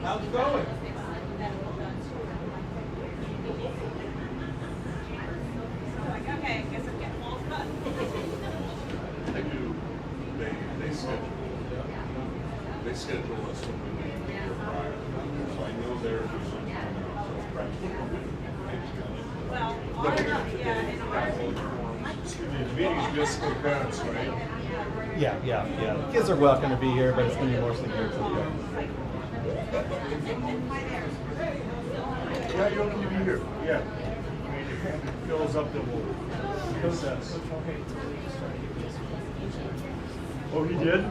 How's it going? Okay, guess I'm getting all done. They do. They schedule us when we leave the year prior. So I know they're doing Well, the meeting's just for parents, right? Yeah. The kids are welcome to be here, but it's going to be mostly here for the parents. Yeah, you don't need to be here. Yeah. I mean, if it fills up, then we'll reassess. Oh, he did?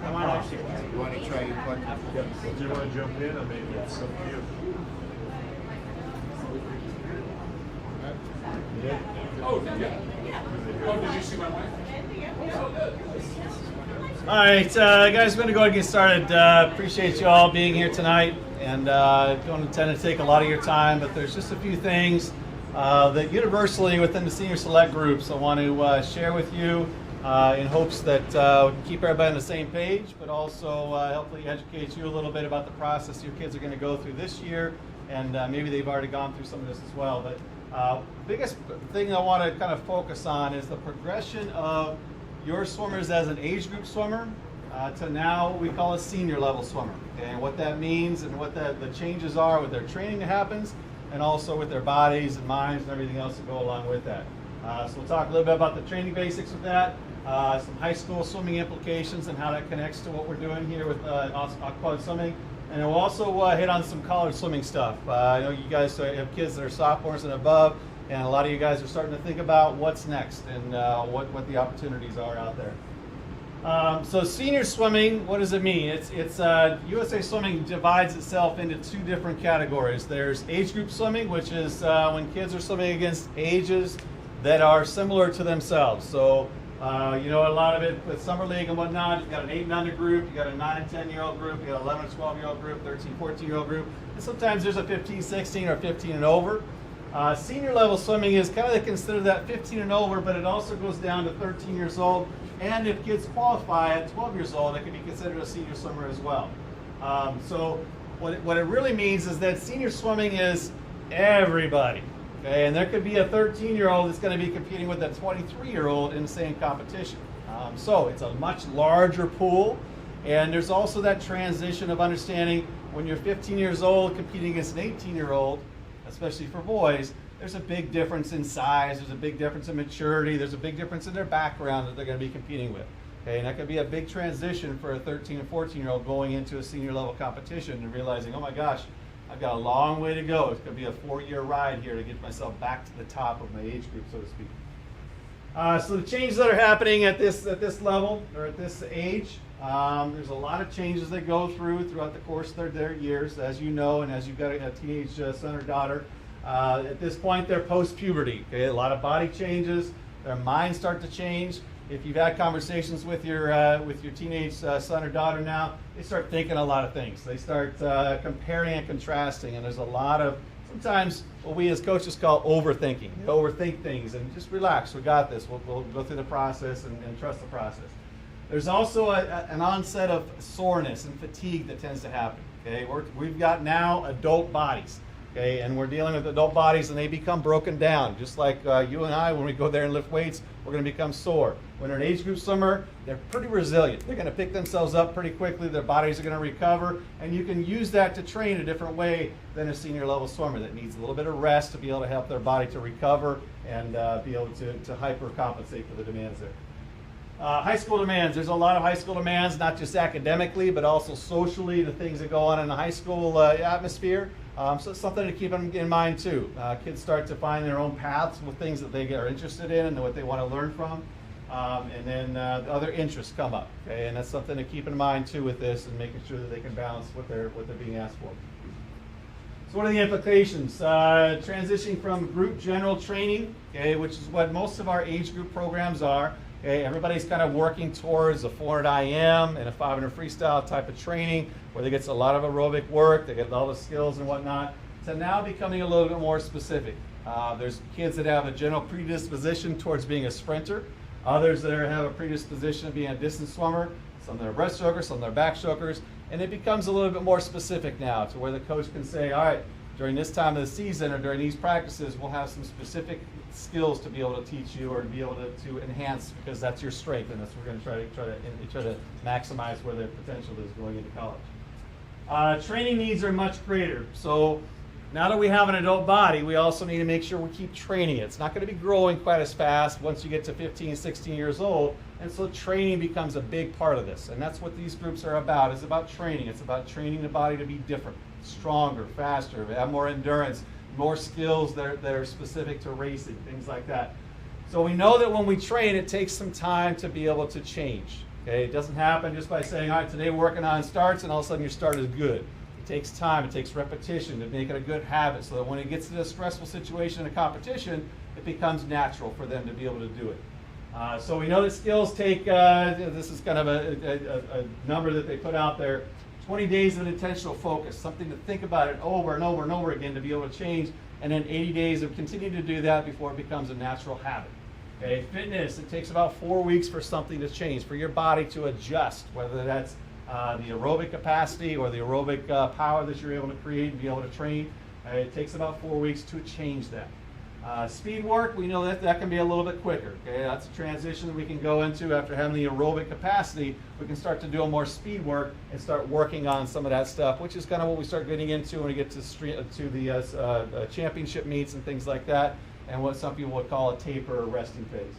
I might actually. You want to try your part? Yep. So do you want to jump in? I mean, it's up to you. Yeah. Oh, yeah. Oh, did you see my wife? All right, guys, we're going to go ahead and get started. Appreciate you all being here tonight, and don't intend to take a lot of your time, but there's just a few things that universally within the senior select groups I want to share with you in hopes that we can keep everybody on the same page, but also hopefully educate you a little bit about the process your kids are going to go through this year, and maybe they've already gone through some of this as well. But biggest thing I want to kind of focus on is the progression of your swimmers as an age group swimmer to now what we call a senior level swimmer. Okay? And what that means and what the changes are with their training that happens, and also with their bodies and minds and everything else that go along with that. So we'll talk a little bit about the training basics with that, some high school swimming implications and how that connects to what we're doing here with aquatic swimming. And we'll also hit on some college swimming stuff. I know you guys have kids that are sophomores and above, and a lot of you guys are starting to think about what's next and what the opportunities are out there. So senior swimming, what does it mean? It's USA Swimming divides itself into two different categories. There's age group swimming, which is when kids are swimming against ages that are similar to themselves. So you know, a lot of it with summer league and whatnot, you've got an 8 and under group, you've got a 9 and 10-year-old group, you've got an 11 and 12-year-old group, 13, 14-year-old group, and sometimes there's a 15, 16, or 15 and over. Senior level swimming is kind of considered that 15 and over, but it also goes down to 13 years old, and if kids qualify at 12 years old, it can be considered a senior swimmer as well. So what it really means is that senior swimming is everybody. Okay, and there could be a 13-year-old that's going to be competing with a 23-year-old in the same competition. So it's a much larger pool, and there's also that transition of understanding when you're 15 years old competing against an 18-year-old, especially for boys, there's a big difference in size, there's a big difference in maturity, there's a big difference in their background that they're going to be competing with. Okay, and that could be a big transition for a 13 and 14-year-old going into a senior level competition and realizing, oh my gosh, I've got a long way to go. It's going to be a 4-year ride here to get myself back to the top of my age group, so to speak. So the changes that are happening at this level, or at this age, there's a lot of changes they go throughout the course of their years, as you know, and as you've got a teenage son or daughter. At this point, they're post-puberty. Okay? A lot of body changes. Their minds start to change. If you've had conversations with your teenage son or daughter now, they start thinking a lot of things. They start comparing and contrasting, and there's a lot of sometimes what we as coaches call overthinking. They overthink things, and just relax. We got this. We'll go through the process and trust the process. There's also an onset of soreness and fatigue that tends to happen. Okay, we've got now adult bodies. Okay, and we're dealing with adult bodies, and they become broken down. Just like you and I, when we go there and lift weights, we're going to become sore. When they're an age group swimmer, they're pretty resilient. They're going to pick themselves up pretty quickly. Their bodies are going to recover, and you can use that to train a different way than a senior level swimmer that needs a little bit of rest to be able to help their body to recover and be able to hyper compensate for the demands there. High school demands. There's a lot of high school demands, not just academically, but also socially, the things that go on in the high school atmosphere. So it's something to keep in mind too. Kids start to find their own paths with things that they are interested in and what they want to learn from. And then other interests come up. Okay? And that's something to keep in mind too with this, and making sure that they can balance what they're being asked for. So what are the implications? Transitioning from group general training, okay, which is what most of our age group programs are. Okay, everybody's kind of working towards a 400 IM and a 500 freestyle type of training where they get a lot of aerobic work, they get all the skills and whatnot, to now becoming a little bit more specific. There's kids that have a general predisposition towards being a sprinter, others that have a predisposition of being a distance swimmer, some that are breaststrokers, some that are backstrokers, and it becomes a little bit more specific now to where the coach can say, all right, during this time of the season or during these practices, we'll have some specific skills to be able to teach you or to be able to enhance, because that's your strength, and that's what we're going to try to maximize where their potential is going into college. Training needs are much greater. So now that we have an adult body, we also need to make sure we keep training it. It's not going to be growing quite as fast once you get to 15, 16 years old, and so training becomes a big part of this. And that's what these groups are about. It's about training. It's about training the body to be different, stronger, faster, have more endurance, more skills that are specific to racing, things like that. So we know that when we train, it takes some time to be able to change. Okay? It doesn't happen just by saying, all right, today we're working on starts, and all of a sudden your start is good. It takes time, it takes repetition to make it a good habit, so that when it gets to a stressful situation in a competition, it becomes natural for them to be able to do it. So we know that skills take, this is kind of a number that they put out there, 20 days of intentional focus, something to think about it over and over and over again to be able to change, and then 80 days of continuing to do that before it becomes a natural habit. Okay, fitness, it takes about 4 weeks for something to change, for your body to adjust, whether that's the aerobic capacity or the aerobic power that you're able to create and be able to train. It takes about 4 weeks to change that. Speed work, we know that can be a little bit quicker. Okay, that's a transition that we can go into after having the aerobic capacity. We can start to do more speed work and start working on some of that stuff, which is kind of what we start getting into when we get to the championship meets and things like that, and what some people would call a taper or resting phase.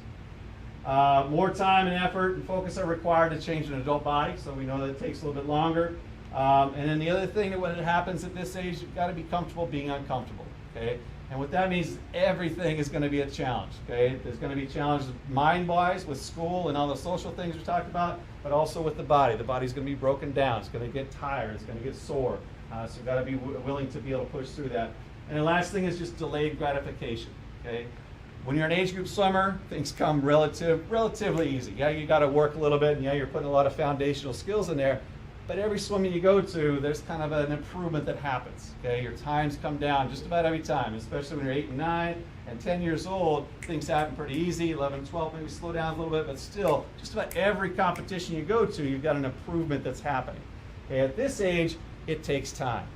More time and effort and focus are required to change an adult body, so we know that it takes a little bit longer. And then the other thing that when it happens at this age, you've got to be comfortable being uncomfortable. Okay? And what that means is everything is going to be a challenge. Okay? There's going to be challenges mind-wise with school and all the social things we talked about, but also with the body. The body's going to be broken down. It's going to get tired. It's going to get sore. So you've got to be willing to be able to push through that. And the last thing is just delayed gratification. Okay? When you're an age group swimmer, things come relatively easy. Yeah, you got to work a little bit, and yeah, you're putting a lot of foundational skills in there. But every swimming you go to, there's kind of an improvement that happens. Okay, your times come down just about every time, especially when you're 8 and 9 and 10 years old. Things happen pretty easy. 11, 12, maybe slow down a little bit, but still, just about every competition you go to, you've got an improvement that's happening. Okay, at this age, it takes time.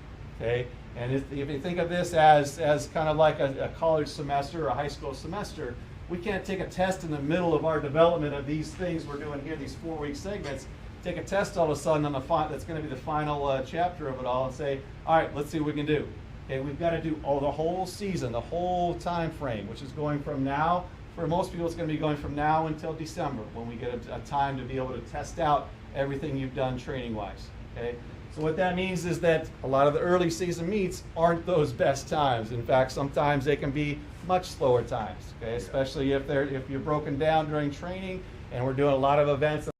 Okay, and if you think of this as kind of like a college semester or a high school semester, we can't take a test in the middle of our development of these things we're doing here, these 4-week segments. Take a test all of a sudden on that's going to be the final chapter of it all, and say, all right, let's see what we can do. Okay, we've got to do the whole season, the whole time frame, which is going from now. For most people, it's going to be going from now until December, when we get a time to be able to test out everything you've done training-wise. Okay, so what that means is that a lot of the early season meets aren't those best times. In fact, sometimes they can be much slower times. Okay, especially if you're broken down during training, and we're doing a lot of events.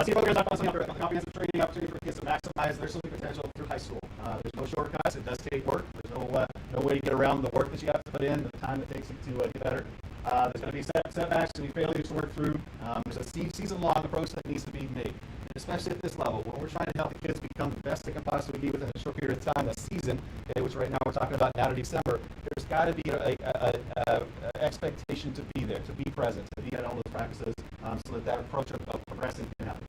See programs are constantly offer comprehensive training opportunity for kids to maximize their swimming potential through high school. There's no shortcuts. It does take work. There's no way to get around the work that you have to put in, the time it takes you to get better. There's going to be setbacks and failures to work through. There's a season-long approach that needs to be made, especially at this level. When we're trying to help the kids become the best they can possibly be within a short period of time, a season, okay, which right now we're talking about now to December, there's got to be an expectation to be there, to be present, to be at all those practices, so that approach of progressing can happen.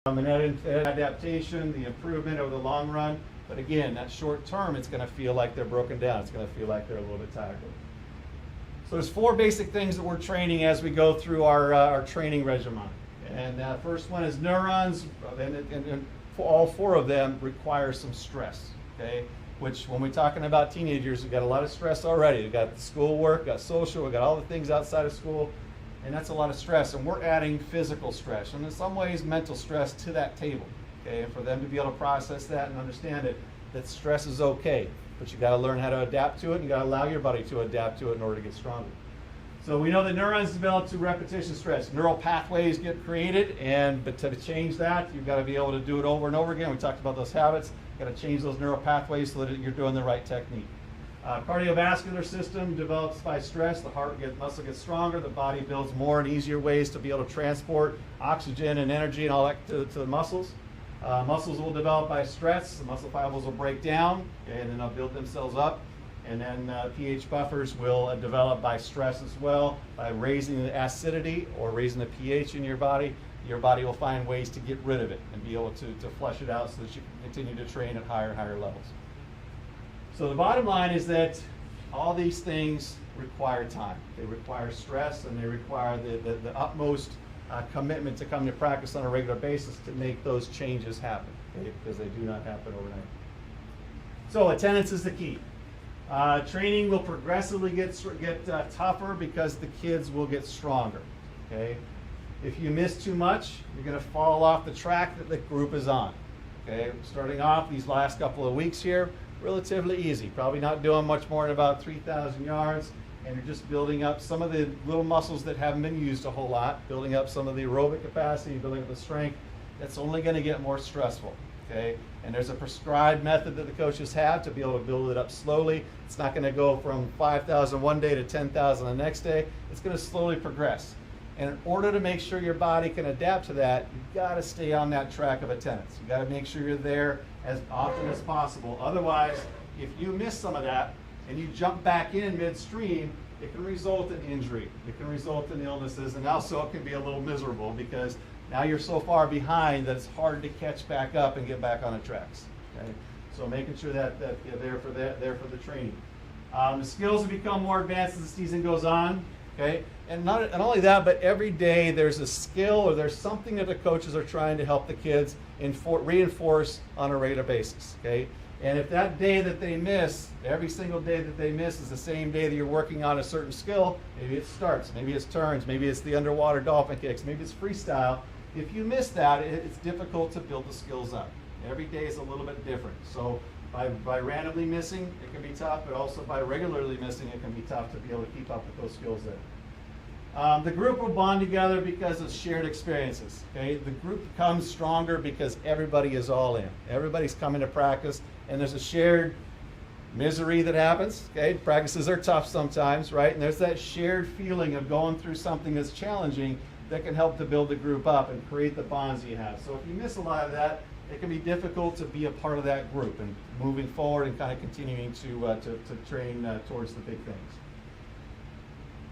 And that adaptation, the improvement over the long run, but again, that short term, it's going to feel like they're broken down. It's going to feel like they're a little bit tired. So there's 4 basic things that we're training as we go through our training regimen. And first one is neurons, and all 4 of them require some stress. Okay, which when we're talking about teenagers, we've got a lot of stress already. We've got schoolwork, we've got social, we've got all the things outside of school. And that's a lot of stress, and we're adding physical stress, and in some ways mental stress to that table, okay? And for them to be able to process that and understand that stress is okay, but you got to learn how to adapt to it, and you got to allow your body to adapt to it in order to get stronger. So we know that neurons develop through repetition stress. Neural pathways get created, but to change that, you've got to be able to do it over and over again. We talked about those habits. You've got to change those neural pathways so that you're doing the right technique. Cardiovascular system develops by stress. The muscle gets stronger. The body builds more and easier ways to be able to transport oxygen and energy and all that to the muscles. Muscles will develop by stress. The muscle fibers will break down, and then they'll build themselves up. And then pH buffers will develop by stress as well, by raising the acidity or raising the pH in your body. Your body will find ways to get rid of it and be able to flush it out so that you can continue to train at higher and higher levels. So the bottom line is that all these things require time. They require stress, and they require the utmost commitment to come to practice on a regular basis to make those changes happen, okay? Because they do not happen overnight. So attendance is the key. Training will progressively get tougher because the kids will get stronger. Okay, if you miss too much, you're going to fall off the track that the group is on. Okay, starting off these last couple of weeks here, relatively easy. Probably not doing much more than about 3,000 yards, and you're just building up some of the little muscles that haven't been used a whole lot, building up some of the aerobic capacity, building up the strength. That's only going to get more stressful. Okay, and there's a prescribed method that the coaches have to be able to build it up slowly. It's not going to go from 5,000 one day to 10,000 the next day. It's going to slowly progress. And in order to make sure your body can adapt to that, you've got to stay on that track of attendance. You've got to make sure you're there as often as possible. Otherwise, if you miss some of that and you jump back in midstream, it can result in injury. It can result in illnesses, and also it can be a little miserable because now you're so far behind that it's hard to catch back up and get back on the tracks. Okay? So making sure that you're there for the training. The skills will become more advanced as the season goes on. Okay, and not only that, but every day there's a skill or there's something that the coaches are trying to help the kids reinforce on a regular basis. Okay, and if that day that they miss, every single day that they miss is the same day that you're working on a certain skill, maybe it starts, maybe it's turns, maybe it's the underwater dolphin kicks, maybe it's freestyle. If you miss that, it's difficult to build the skills up. Every day is a little bit different. So by randomly missing, it can be tough, but also by regularly missing, it can be tough to be able to keep up with those skills there. The group will bond together because of shared experiences. Okay, the group becomes stronger because everybody is all in. Everybody's coming to practice, and there's a shared misery that happens. Okay, practices are tough sometimes, right? And there's that shared feeling of going through something that's challenging that can help to build the group up and create the bonds you have. So if you miss a lot of that, it can be difficult to be a part of that group and moving forward and kind of continuing to train towards the big things.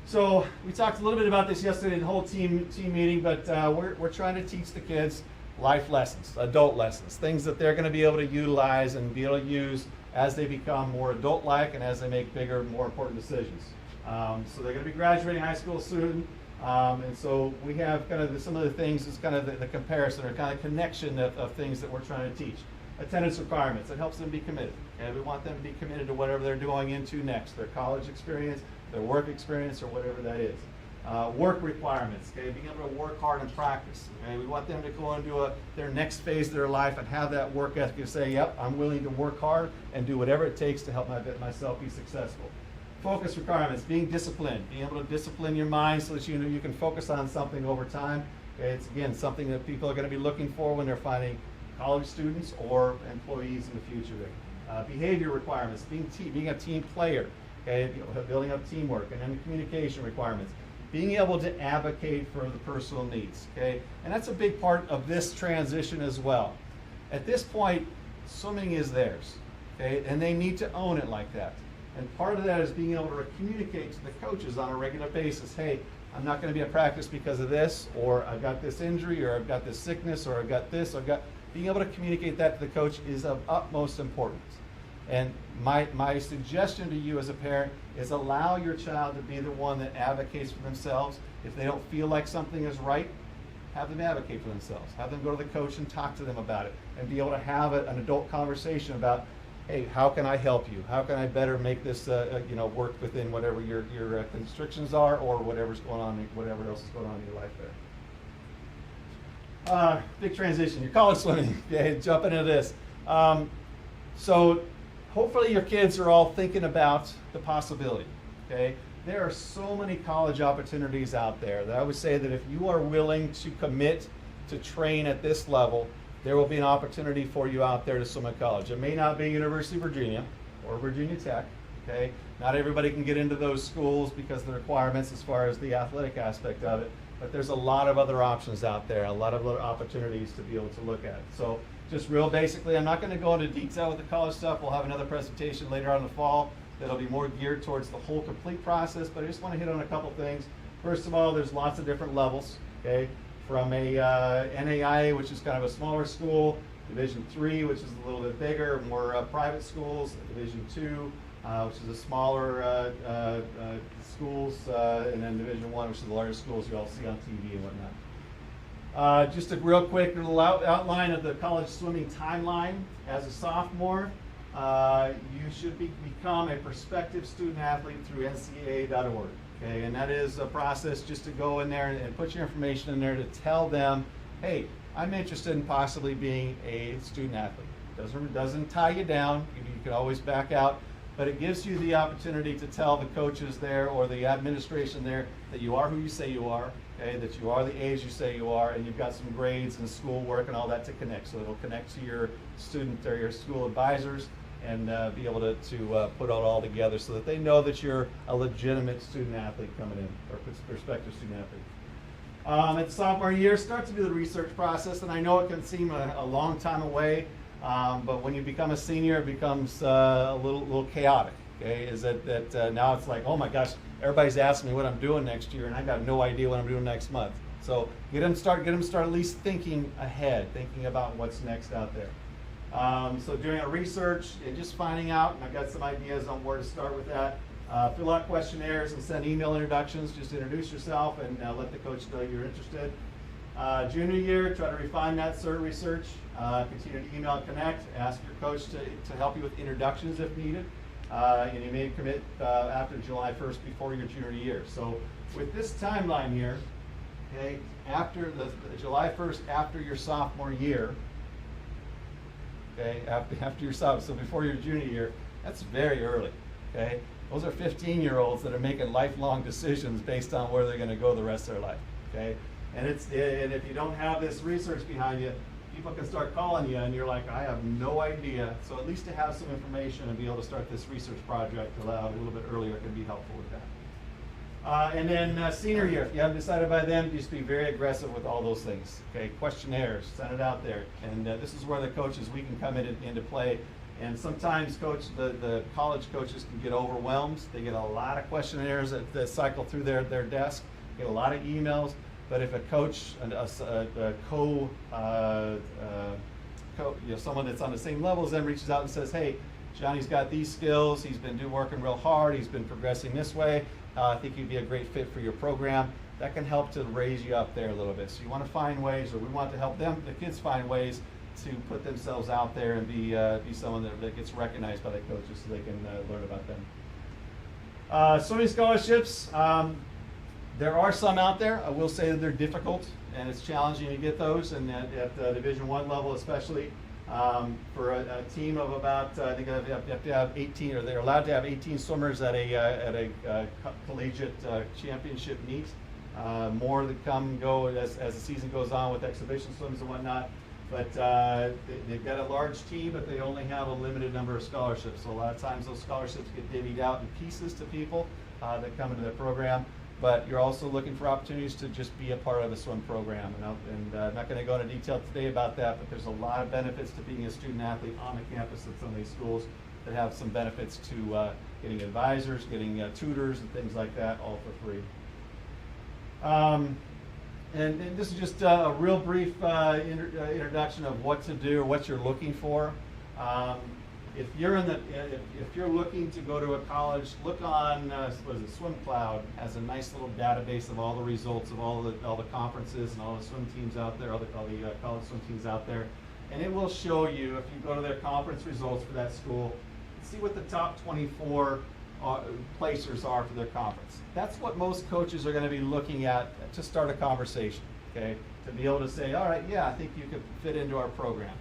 So we talked a little bit about this yesterday in the whole team meeting, but we're trying to teach the kids life lessons, adult lessons, things that they're going to be able to utilize and be able to use as they become more adult-like and as they make bigger, more important decisions. So they're going to be graduating high school soon. And so we have kind of some of the things is kind of the comparison or kind of connection of things that we're trying to teach. Attendance requirements, it helps them be committed. And we want them to be committed to whatever they're going into next, their college experience, their work experience, or whatever that is. Work requirements, okay, being able to work hard and practice. Okay? We want them to go into their next phase of their life and have that work ethic and say, yep, I'm willing to work hard and do whatever it takes to help myself be successful. Focus requirements, being disciplined, being able to discipline your mind so that you can focus on something over time. Okay, it's again something that people are going to be looking for when they're finding college students or employees in the future. Behavior requirements, being a team player, okay, building up teamwork, and then communication requirements, being able to advocate for the personal needs. Okay, and that's a big part of this transition as well. At this point, swimming is theirs, okay, and they need to own it like that. And part of that is being able to communicate to the coaches on a regular basis, hey, I'm not going to be at practice because of this, or I've got this injury, or I've got this sickness, or I've got this, being able to communicate that to the coach is of utmost importance. And my suggestion to you as a parent is allow your child to be the one that advocates for themselves. If they don't feel like something is right, have them advocate for themselves. Have them go to the coach and talk to them about it, and be able to have an adult conversation about, hey, how can I help you? How can I better make this work within whatever your constrictions are, or whatever else is going on in your life there. Big transition. Your college swimming. Okay, jump into this. So hopefully your kids are all thinking about the possibility. Okay, there are so many college opportunities out there that I would say that if you are willing to commit to train at this level, there will be an opportunity for you out there to swim at college. It may not be University of Virginia or Virginia Tech, okay? Not everybody can get into those schools because of the requirements as far as the athletic aspect of it, but there's a lot of other options out there, a lot of other opportunities to be able to look at. So just real basically, I'm not going to go into detail with the college stuff. We'll have another presentation later on in the fall that'll be more geared towards the whole complete process, but I just want to hit on a couple things. First of all, there's lots of different levels, okay? From a NAIA, which is kind of a smaller school, Division III, which is a little bit bigger, more private schools, Division II, which is a smaller schools, and then Division I, which is the largest schools you all see on TV and whatnot. Just a real quick little outline of the college swimming timeline. As a sophomore, you should become a prospective student athlete through ncaa.org. Okay, and that is a process just to go in there and put your information in there to tell them, hey, I'm interested in possibly being a student athlete. Doesn't tie you down. You can always back out, but it gives you the opportunity to tell the coaches there or the administration there that you are who you say you are, okay, that you are the age you say you are, and you've got some grades and schoolwork and all that to connect. So it'll connect to your student or your school advisors and be able to put it all together so that they know that you're a legitimate student athlete coming in, or prospective student athlete. At the sophomore year, start to do the research process, and I know it can seem a long time away, but when you become a senior, it becomes a little chaotic. Okay, is that now it's like, oh my gosh, everybody's asking me what I'm doing next year, and I got no idea what I'm doing next month. So get them start at least thinking ahead, thinking about what's next out there. So doing a research and just finding out, and I've got some ideas on where to start with that. Fill out questionnaires and send email introductions. Just introduce yourself and let the coach know you're interested. Junior year, try to refine that research. Continue to email and connect. Ask your coach to help you with introductions if needed. And you may commit after July 1st before your junior year. So with this timeline here, okay, after the July 1st, after your sophomore year, okay, after your sophomore, so before your junior year, that's very early, okay? Those are 15-year-olds that are making lifelong decisions based on where they're going to go the rest of their life, okay? And if you don't have this research behind you, people can start calling you and you're like, I have no idea. So at least to have some information and be able to start this research project a little bit earlier can be helpful with that. And then senior year, if you haven't decided by then, just be very aggressive with all those things. Okay, questionnaires, send it out there. And this is where the coaches, we can come into play. And sometimes the college coaches can get overwhelmed. They get a lot of questionnaires that cycle through their desk, get a lot of emails. But if a coach, someone that's on the same level as them reaches out and says, hey, Johnny's got these skills, he's been working real hard, he's been progressing this way, I think he'd be a great fit for your program. That can help to raise you up there a little bit. So you want to find ways, or we want to help them, the kids find ways to put themselves out there and be someone that gets recognized by the coaches so they can learn about them. Swimming scholarships, there are some out there. I will say that they're difficult and it's challenging to get those, and at the Division I level especially. For a team of about, I think you have to have 18, or they're allowed to have 18 swimmers at a collegiate championship meet. More that come and go as the season goes on with exhibition swims and whatnot. But they've got a large team, but they only have a limited number of scholarships. So a lot of times those scholarships get divvied out in pieces to people that come into the program. But you're also looking for opportunities to just be a part of a swim program. And I'm not going to go into detail today about that, but there's a lot of benefits to being a student athlete on the campus of some of these schools that have some benefits to getting advisors, getting tutors, and things like that, all for free. And this is just a real brief introduction of what to do or what you're looking for. If you're looking to go to a college, look on Swim Cloud has a nice little database of all the results of all the conferences and all the swim teams out there, all the college swim teams out there, and it will show you, if you go to their conference results for that school, see what the top 24 placers are for their conference. That's what most coaches are going to be looking at to start a conversation. Okay, to be able to say, all right, yeah, I think you could fit into our program.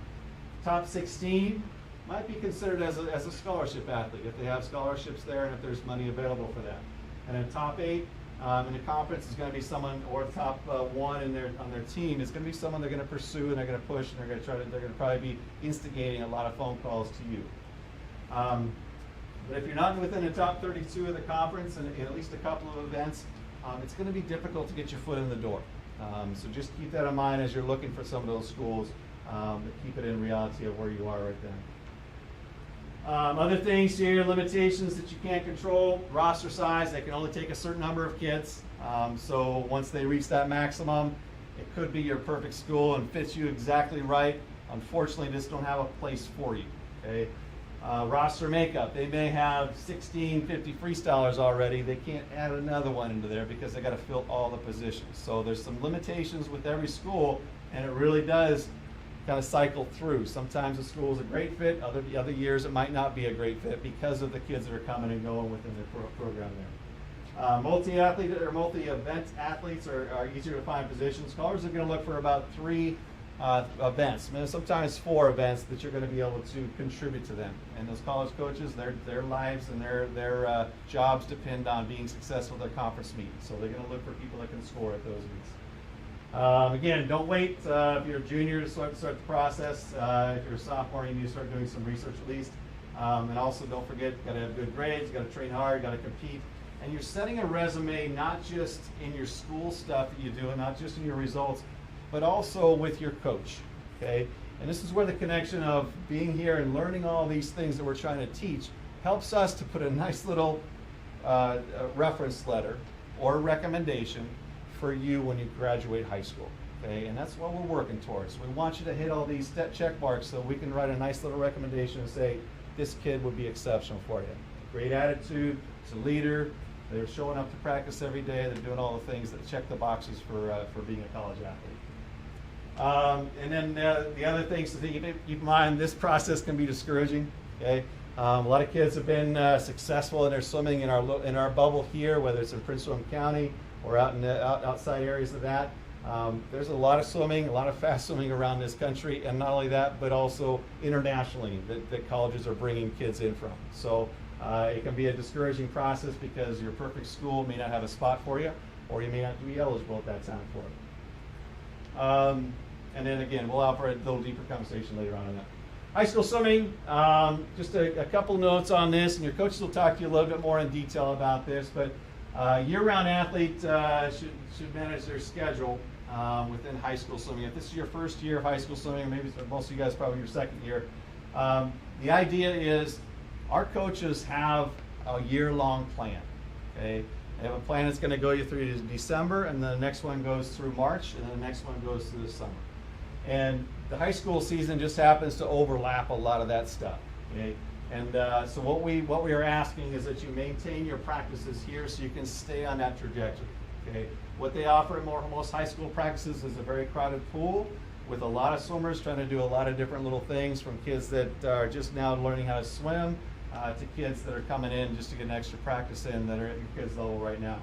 Top 16. Might be considered as a scholarship athlete if they have scholarships there and if there's money available for that. And then top 8 in the conference is going to be someone, or top 1 on their team is going to be someone they're going to pursue and they're going to push and they're going to probably be instigating a lot of phone calls to you. But if you're not within the top 32 of the conference and in at least a couple of events, it's going to be difficult to get your foot in the door. So just keep that in mind as you're looking for some of those schools, but keep it in reality of where you are right then. Other things here, limitations that you can't control, roster size, they can only take a certain number of kids. So once they reach that maximum, it could be your perfect school and fits you exactly right. Unfortunately, this don't have a place for you, okay? Roster makeup, they may have 16, 50 freestylers already. They can't add another one into there because they got to fill all the positions. So there's some limitations with every school, and it really does kind of cycle through. Sometimes a school is a great fit, other years it might not be a great fit because of the kids that are coming and going within the program there. Multi-athlete or multi-event athletes are easier to find positions. Colleges are going to look for about 3 events, sometimes 4 events that you're going to be able to contribute to them. And those college coaches, their lives and their jobs depend on being successful at their conference meetings. So they're going to look for people that can score at those meets. Again, don't wait if you're a junior to start the process. If you're a sophomore, you need to start doing some research at least. And also don't forget, you got to have good grades, you got to train hard, you got to compete. And you're setting a resume not just in your school stuff that you do, and not just in your results, but also with your coach, okay? And this is where the connection of being here and learning all these things that we're trying to teach helps us to put a nice little reference letter or recommendation for you when you graduate high school, okay? And that's what we're working towards. We want you to hit all these check marks so we can write a nice little recommendation and say, this kid would be exceptional for you. Great attitude, he's a leader, they're showing up to practice every day, they're doing all the things that check the boxes for being a college athlete. And then the other things to keep in mind, this process can be discouraging, okay? A lot of kids have been successful in their swimming in our bubble here, whether it's in Prince William County or out in the outside areas of that. There's a lot of swimming, a lot of fast swimming around this country, and not only that, but also internationally that colleges are bringing kids in from. So it can be a discouraging process because your perfect school may not have a spot for you, or you may not be eligible at that time for it. And then again, we'll offer a little deeper conversation later on that. High school swimming, just a couple notes on this, and your coaches will talk to you a little bit more in detail about this, but year-round athlete should manage their schedule within high school swimming. If this is your first year of high school swimming, maybe most of you guys probably your second year, the idea is our coaches have a year-long plan, okay? They have a plan that's going to go you through to December, and the next one goes through March, and then the next one goes through the summer. And the high school season just happens to overlap a lot of that stuff, okay? And so what we are asking is that you maintain your practices here so you can stay on that trajectory, okay? What they offer in most high school practices is a very crowded pool with a lot of swimmers trying to do a lot of different little things, from kids that are just now learning how to swim to kids that are coming in just to get an extra practice in that are at your kids' level right now.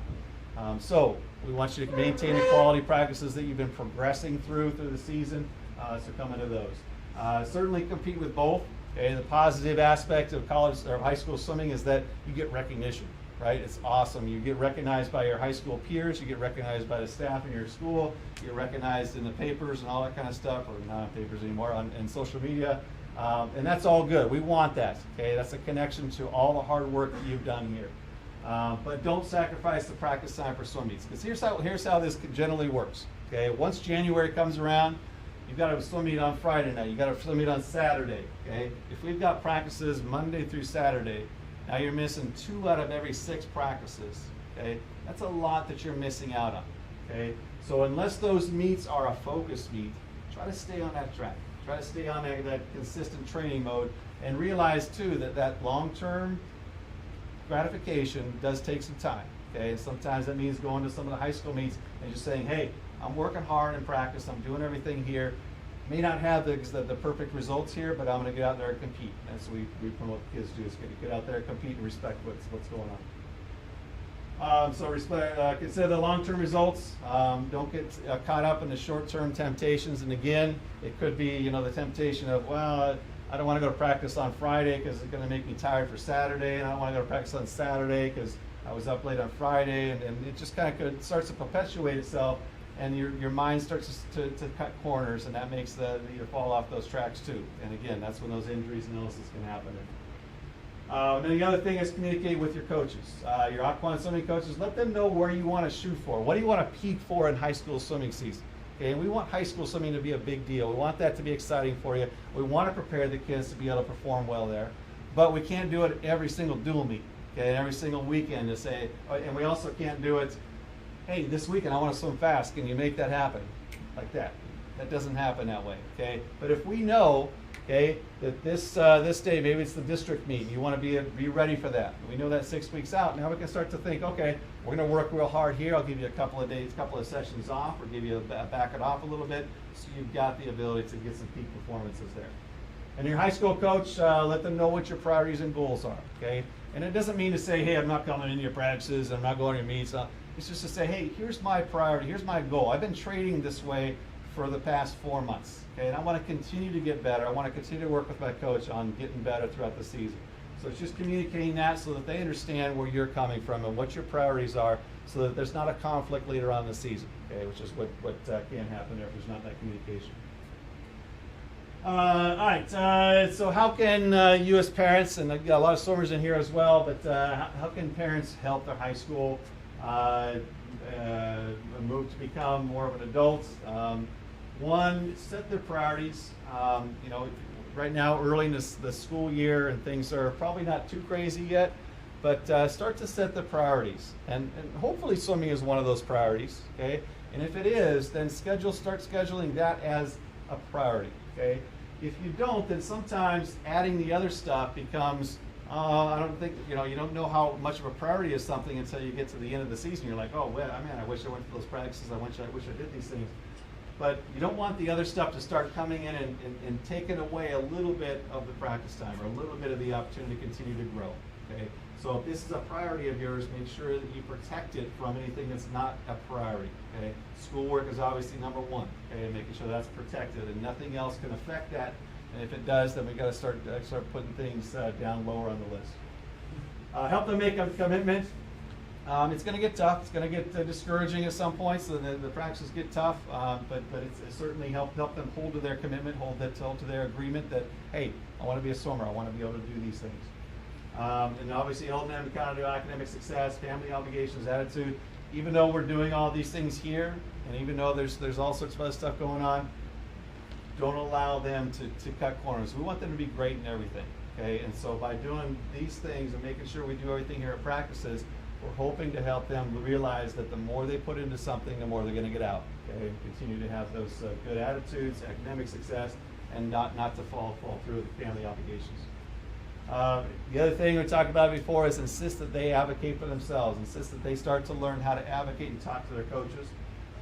So we want you to maintain the quality practices that you've been progressing through the season, so come into those. Certainly compete with both. Okay, the positive aspect of college or high school swimming is that you get recognition, right? It's awesome. You get recognized by your high school peers, you get recognized by the staff in your school, you get recognized in the papers and all that kind of stuff, or not in papers anymore, in social media. And that's all good. We want that, okay? That's a connection to all the hard work that you've done here. But don't sacrifice the practice time for swim meets, because here's how this generally works, okay? Once January comes around, you've got a swim meet on Friday night, you've got a swim meet on Saturday, okay? If we've got practices Monday through Saturday, now you're missing 2 out of every 6 practices, okay? That's a lot that you're missing out on, okay? So unless those meets are a focus meet, try to stay on that track. Try to stay on that consistent training mode, and realize too that long-term gratification does take some time, okay? Sometimes that means going to some of the high school meets and just saying, hey, I'm working hard in practice, I'm doing everything here. May not have the perfect results here, but I'm going to get out there and compete. That's what we promote kids to do, is get out there, compete, and respect what's going on. So consider the long-term results. Don't get caught up in the short-term temptations. And again, it could be the temptation of, well, I don't want to go to practice on Friday because it's going to make me tired for Saturday, and I don't want to go to practice on Saturday because I was up late on Friday, and it just kind of starts to perpetuate itself, and your mind starts to cut corners, and that makes you fall off those tracks too. And again, that's when those injuries and illnesses can happen. And then the other thing is communicate with your coaches, your aqua swimming coaches. Let them know where you want to shoot for. What do you want to peak for in high school swimming season? Okay, and we want high school swimming to be a big deal. We want that to be exciting for you. We want to prepare the kids to be able to perform well there. But we can't do it every single dual meet, okay, every single weekend to say, and we also can't do it, hey, this weekend I want to swim fast. Can you make that happen? Like that. That doesn't happen that way, okay? But if we know, okay, that this day, maybe it's the district meet, you want to be ready for that. We know that 6 weeks out. Now we can start to think, okay, we're going to work real hard here. I'll give you a couple of days, couple of sessions off, or give you back it off a little bit, so you've got the ability to get some peak performances there. And your high school coach, let them know what your priorities and goals are, okay? And it doesn't mean to say, hey, I'm not coming into your practices, I'm not going to your meets. It's just to say, hey, here's my priority, here's my goal. I've been training this way for the past 4 months, okay? And I want to continue to get better. I want to continue to work with my coach on getting better throughout the season. So it's just communicating that so that they understand where you're coming from and what your priorities are, so that there's not a conflict later on in the season, okay? Which is what can happen if there's not that communication. All right, so how can you as parents, and I've got a lot of swimmers in here as well, but how can parents help their high school move to become more of an adult? One, set their priorities. You know, right now, early in the school year, and things are probably not too crazy yet, but start to set the priorities. And hopefully swimming is one of those priorities, okay? And if it is, then start scheduling that as a priority, okay? If you don't, then sometimes adding the other stuff becomes, I don't think, you don't know how much of a priority is something until you get to the end of the season. You're like, oh, well, man, I wish I went to those practices. I wish I did these things. But you don't want the other stuff to start coming in and taking away a little bit of the practice time, or a little bit of the opportunity to continue to grow, okay? So if this is a priority of yours, make sure that you protect it from anything that's not a priority, okay? Schoolwork is obviously number one, okay? Making sure that's protected and nothing else can affect that. And if it does, then we got to start putting things down lower on the list. Help them make a commitment. It's going to get tough. It's going to get discouraging at some points. So the practices get tough, but it's certainly help them hold to their commitment, hold to their agreement that, hey, I want to be a swimmer. I want to be able to do these things. And obviously holding them accountable to academic success, family obligations, attitude. Even though we're doing all these things here, and even though there's all sorts of other stuff going on, don't allow them to cut corners. We want them to be great in everything, okay? And so by doing these things and making sure we do everything here at practices, we're hoping to help them realize that the more they put into something, the more they're going to get out, okay? Continue to have those good attitudes, academic success, and not to fall through with the family obligations. The other thing we talked about before is insist that they advocate for themselves. Insist that they start to learn how to advocate and talk to their coaches.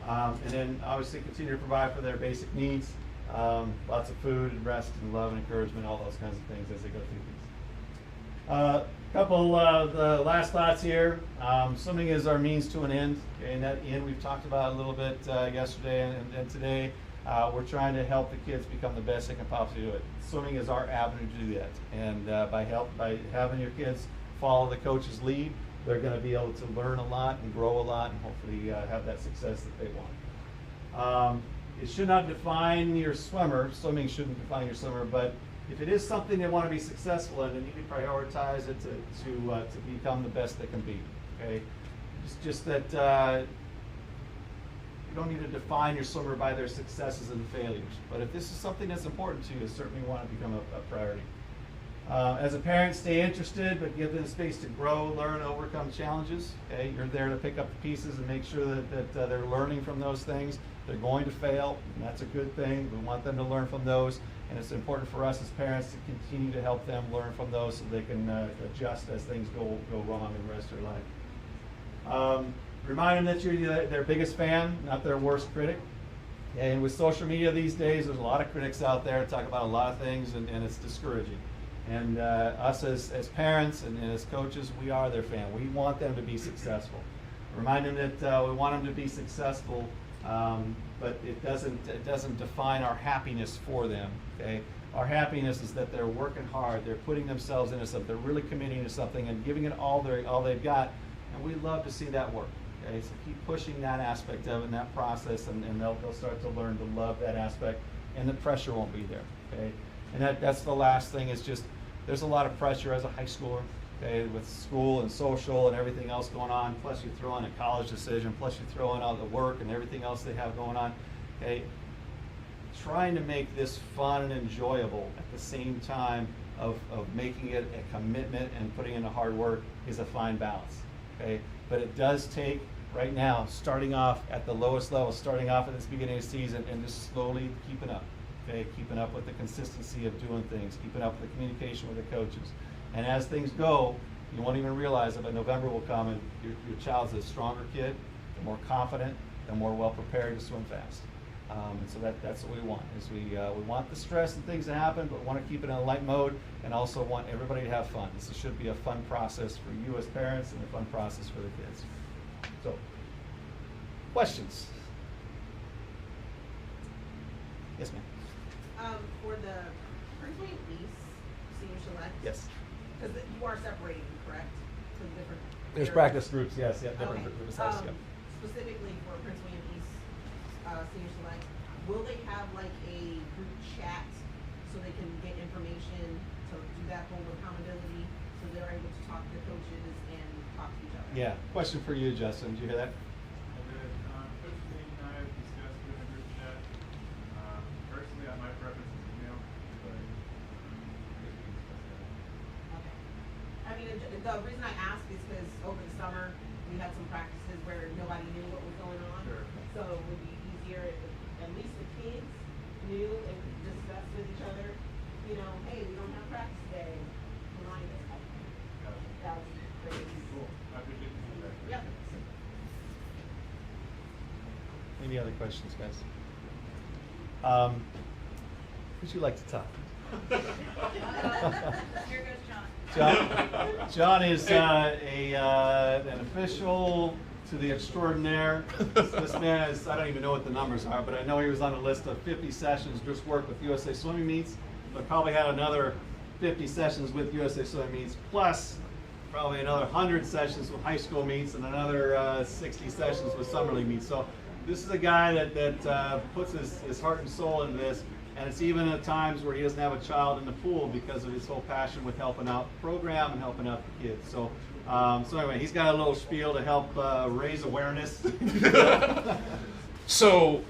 And then obviously continue to provide for their basic needs. Lots of food and rest and love and encouragement, all those kinds of things as they go through these. Couple of the last thoughts here. Swimming is our means to an end. Okay, and that end we've talked about a little bit yesterday and today. We're trying to help the kids become the best they can possibly do it. Swimming is our avenue to do that. And by having your kids follow the coach's lead, they're going to be able to learn a lot and grow a lot and hopefully have that success that they want. It should not define your swimmer. Swimming shouldn't define your swimmer, but if it is something they want to be successful in, then you can prioritize it to become the best they can be. Okay, it's just that you don't need to define your swimmer by their successes and failures. But if this is something that's important to you certainly want to become a priority. As a parent, stay interested, but give them space to grow, learn, overcome challenges. Okay, you're there to pick up the pieces and make sure that they're learning from those things. They're going to fail, and that's a good thing. We want them to learn from those, and it's important for us as parents to continue to help them learn from those so they can adjust as things go wrong in the rest of their life. Remind them that you're their biggest fan, not their worst critic. And with social media these days, there's a lot of critics out there that talk about a lot of things, and it's discouraging. And us as parents and as coaches, we are their fan. We want them to be successful. Remind them that we want them to be successful, but it doesn't define our happiness for them. Okay, our happiness is that they're working hard, they're putting themselves into something, they're really committing to something and giving it all they've got. And we love to see that work. Okay, so keep pushing that aspect of it and that process, and they'll start to learn to love that aspect, and the pressure won't be there. Okay, and that's the last thing is just there's a lot of pressure as a high schooler. Okay, with school and social and everything else going on, plus you throw in a college decision, plus you throw in all the work and everything else they have going on. Okay, trying to make this fun and enjoyable at the same time of making it a commitment and putting in the hard work is a fine balance. Okay, but it does take right now, starting off at the lowest level, starting off at this beginning of the season, and just slowly keeping up. Okay, keeping up with the consistency of doing things, keeping up with the communication with the coaches. And as things go, you won't even realize it, but November will come and your child's a stronger kid, they're more confident, they're more well prepared to swim fast. And so that's what we want, is we want the stress and things to happen, but want to keep it in a light mode and also want everybody to have fun. This should be a fun process for you as parents and a fun process for the kids. So, questions? Yes, ma'am. For the Prince William East Senior Select? Yes. Because you are separating, correct? For the different There's areas? practice groups, yes, yeah, different Okay. group sizes, yeah. Specifically for Prince William East Senior Select, will they have like a group chat so they can get information to do that whole accountability, so they're able to talk to the coaches and talk to each other? Yeah, question for you, Justin, did you hear that? Coach Lee and I have discussed doing a group chat. Personally, my preference is email, but Okay. I mean, the reason I ask is because over the summer, we had some practices where nobody knew what was going on. Sure. So it would be easier if at least the kids knew and could discuss with each other, you know, hey, we don't have practice today, remind us. That would be great. cool. I appreciate the feedback. Yep. Any other questions, guys? Would you like to talk? Here goes John. John is an official to the extraordinaire. This man is, I don't even know what the numbers are, but I know he was on a list of 50 sessions just worked with USA Swimming Meets, but probably had another 50 sessions with USA Swimming Meets, plus probably another 100 sessions with high school meets and another 60 sessions with summer league meets. So this is a guy that puts his heart and soul into this. And it's even at times where he doesn't have a child in the pool because of his whole passion with helping out the program and helping out the kids. So, so anyway, he's got a little spiel to help raise awareness. So,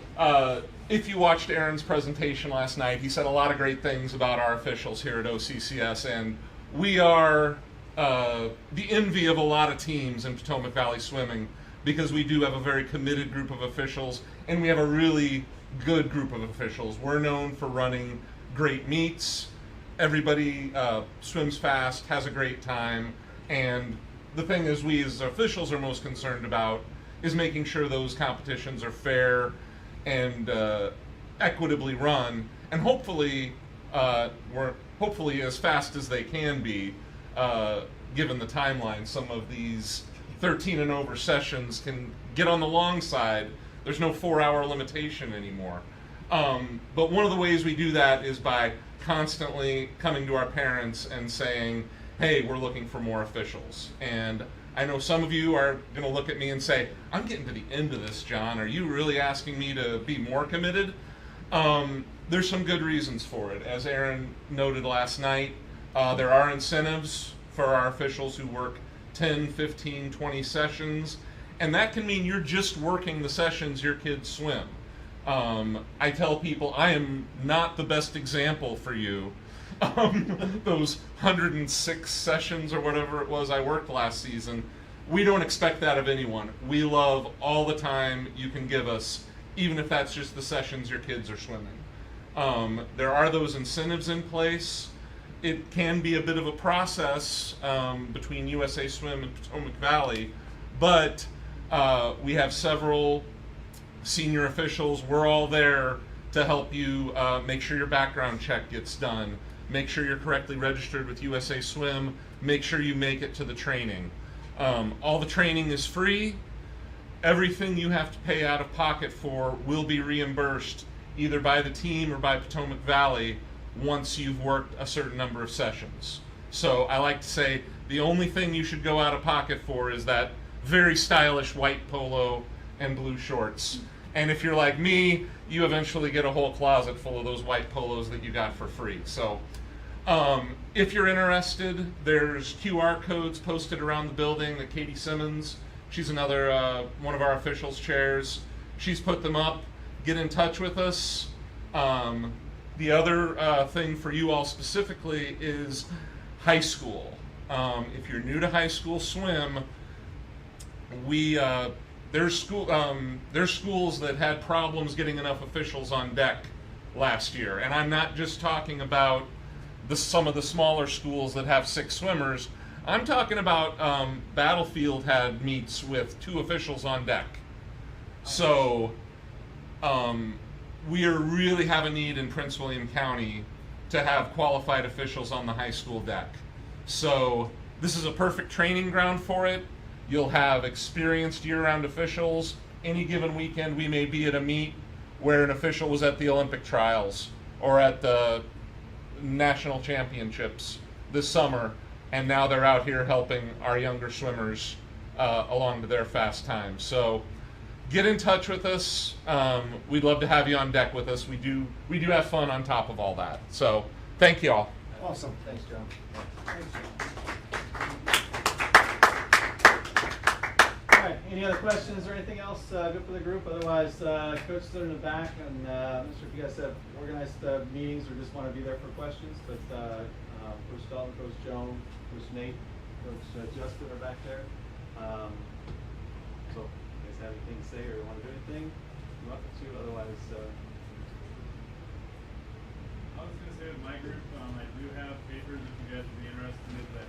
if you watched Aaron's presentation last night, he said a lot of great things about our officials here at OCCS, and we are the envy of a lot of teams in Potomac Valley Swimming because we do have a very committed group of officials, and we have a really good group of officials. We're known for running great meets. Everybody swims fast, has a great time, and the thing is we as officials are most concerned about is making sure those competitions are fair and equitably run, and hopefully as fast as they can be, given the timeline. Some of these 13 and over sessions can get on the long side. There's no 4-hour limitation anymore. But one of the ways we do that is by constantly coming to our parents and saying, hey, we're looking for more officials. And I know some of you are going to look at me and say, I'm getting to the end of this, John. Are you really asking me to be more committed? There's some good reasons for it. As Aaron noted last night, there are incentives for our officials who work 10, 15, 20 sessions. And that can mean you're just working the sessions your kids swim. I tell people I am not the best example for you. Those 106 sessions or whatever it was I worked last season, we don't expect that of anyone. We love all the time you can give us, even if that's just the sessions your kids are swimming. There are those incentives in place. It can be a bit of a process between USA Swim and Potomac Valley, but we have several senior officials. We're all there to help you make sure your background check gets done, make sure you're correctly registered with USA Swim, make sure you make it to the training. All the training is free. Everything you have to pay out of pocket for will be reimbursed either by the team or by Potomac Valley once you've worked a certain number of sessions. So I like to say the only thing you should go out of pocket for is that very stylish white polo and blue shorts. And if you're like me, you eventually get a whole closet full of those white polos that you got for free. So if you're interested, there's QR codes posted around the building that Katie Simmons, she's another one of our officials chairs, she's put them up. Get in touch with us. The other thing for you all specifically is high school. If you're new to high school swim, there's schools that had problems getting enough officials on deck last year, and I'm not just talking about some of the smaller schools that have 6 swimmers. I'm talking about Battlefield had meets with 2 officials on deck. So we really have a need in Prince William County to have qualified officials on the high school deck. So this is a perfect training ground for it. You'll have experienced year-round officials. Any given weekend we may be at a meet where an official was at the Olympic trials or at the national championships this summer, and now they're out here helping our younger swimmers along to their fast times. So get in touch with us. We'd love to have you on deck with us. We do have fun on top of all that. So thank you all. Awesome. Thanks, John. All right. Any other questions or anything else? Good for the group. Otherwise, Coach stood in the back, and I'm not sure if you guys have organized meetings or just want to be there for questions. But Coach Dalton, Coach Joan, Coach Nate, Coach Justin are back there. So, you guys have anything to say or want to do anything? You're welcome to. Otherwise, I was going to say with my group, I do have papers if you guys would be interested that